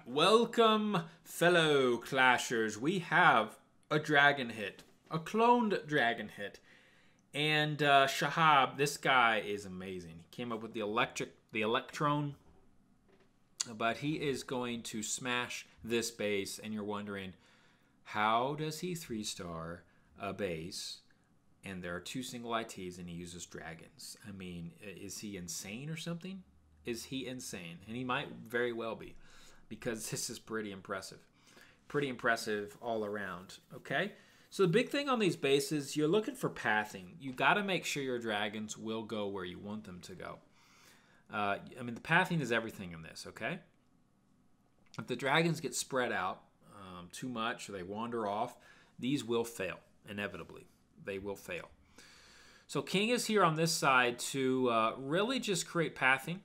Welcome, fellow clashers. We have a dragon hit, a cloned dragon hit. And Shahab, this guy is amazing. He came up with the electron, but he is going to smash this base. And you're wondering, how does he 3-star a base? And there are 2 single ITs, and he uses dragons. I mean, is he insane or something? Is he insane? And he might very well be, because this is pretty impressive. Pretty impressive all around, okay? So the big thing on these bases, you're looking for pathing. You got to make sure your dragons will go where you want them to go. I mean, the pathing is everything in this, okay? If the dragons get spread out too much or they wander off, these will fail, inevitably. They will fail. So King is here on this side to really just create pathing,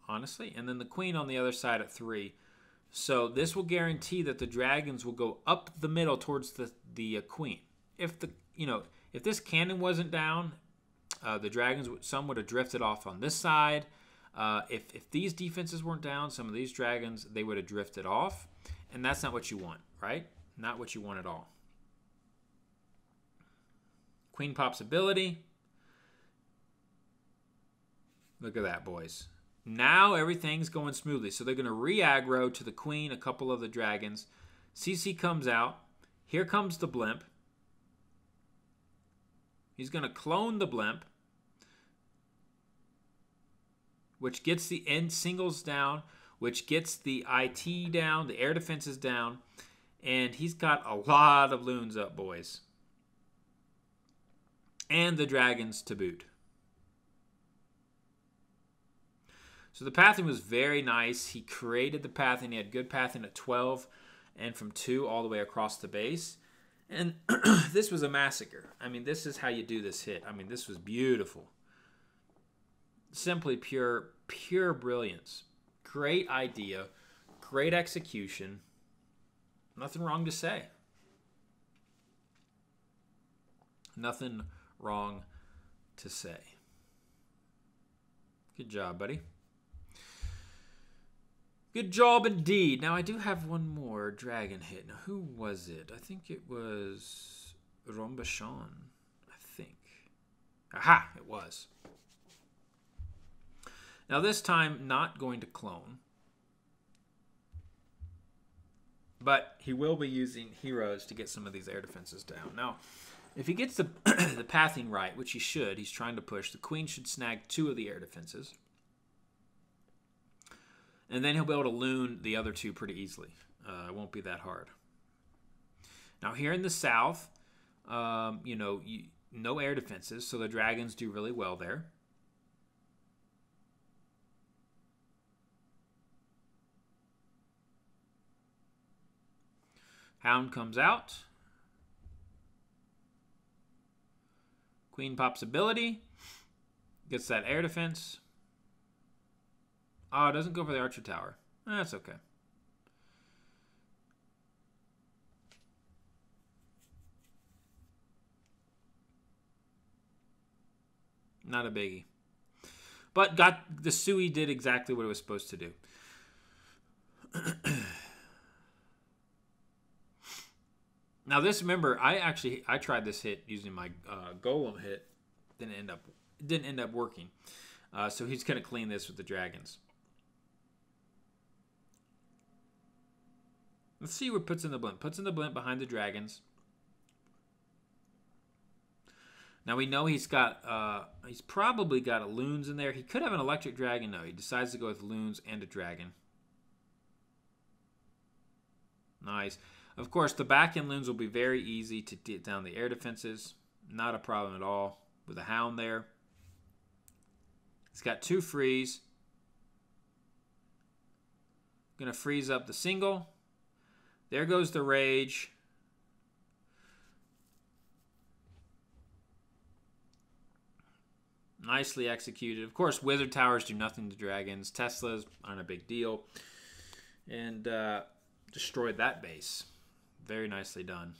honestly. And then the Queen on the other side at 3. So this will guarantee that the dragons will go up the middle towards the Queen. If this cannon wasn't down, the dragons, some would have drifted off on this side. If these defenses weren't down, some of these dragons, they would have drifted off. And that's not what you want, right? Not what you want at all. Queen pops ability. Look at that, boys. Now everything's going smoothly. So they're going to re-aggro to the Queen, a couple of the dragons. CC comes out. Here comes the blimp. He's going to clone the blimp, which gets the end singles down, which gets the IT down, the air defenses down. And he's got a lot of loons up, boys. And the dragons to boot. So the pathing was very nice. He created the pathing. He had good pathing at 12 and from 2 all the way across the base. And this was a massacre. I mean, this is how you do this hit. I mean, this was beautiful. Simply pure brilliance. Great idea. Great execution. Nothing wrong to say. Nothing wrong to say. Good job, buddy. Good job indeed. Now, I do have one more dragon hit. Now, who was it? I think it was Rombachon, I think. Aha, it was. Now, this time, not going to clone. But he will be using heroes to get some of these air defenses down. Now, if he gets the pathing right, which he should, he's trying to push, the Queen should snag 2 of the air defenses. And then he'll be able to loon the other 2 pretty easily. It won't be that hard. Now here in the south, no air defenses, so the dragons do really well there. Hound comes out. Queen pops ability. Gets that air defense. Oh, it doesn't go for the archer tower. That's okay. Not a biggie. But the Sui did exactly what it was supposed to do. Now this, remember, I tried this hit using my golem hit. Didn't end up working. So he's going to clean this with the dragons. Let's see what puts in the blimp. Puts in the blimp behind the dragons. Now we know he's probably got a loons in there. He could have an electric dragon. No, he decides to go with loons and a dragon. Nice. Of course, the back end loons will be very easy to get down the air defenses. Not a problem at all with the hound there. He's got 2 freeze. Gonna freeze up the single. There goes the rage. Nicely executed. Of course, wizard towers do nothing to dragons. Teslas aren't a big deal. And destroyed that base. Very nicely done.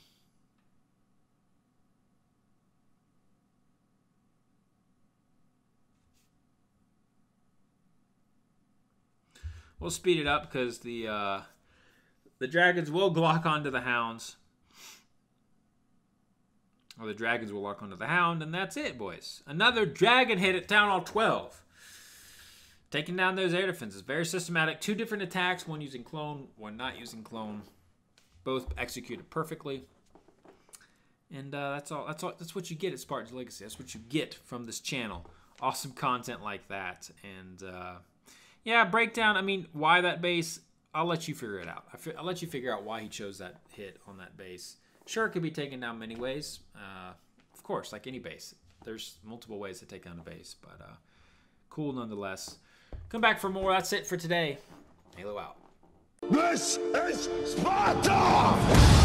We'll speed it up because the dragons will lock onto the hounds. Or the dragons will lock onto the hound, and that's it, boys. Another dragon hit at Town Hall 12. Taking down those air defenses. Very systematic. 2 different attacks, one using clone, one not using clone. Both executed perfectly. And that's all. That's what you get at Spartans Legacy. That's what you get from this channel. Awesome content like that. And yeah, breakdown. I mean, why that base? I'll let you figure it out. I'll let you figure out why he chose that hit on that base. Sure, it could be taken down many ways. Of course, like any base. There's multiple ways to take down a base. But cool nonetheless. Come back for more. That's it for today. Halo out. This is Sparta!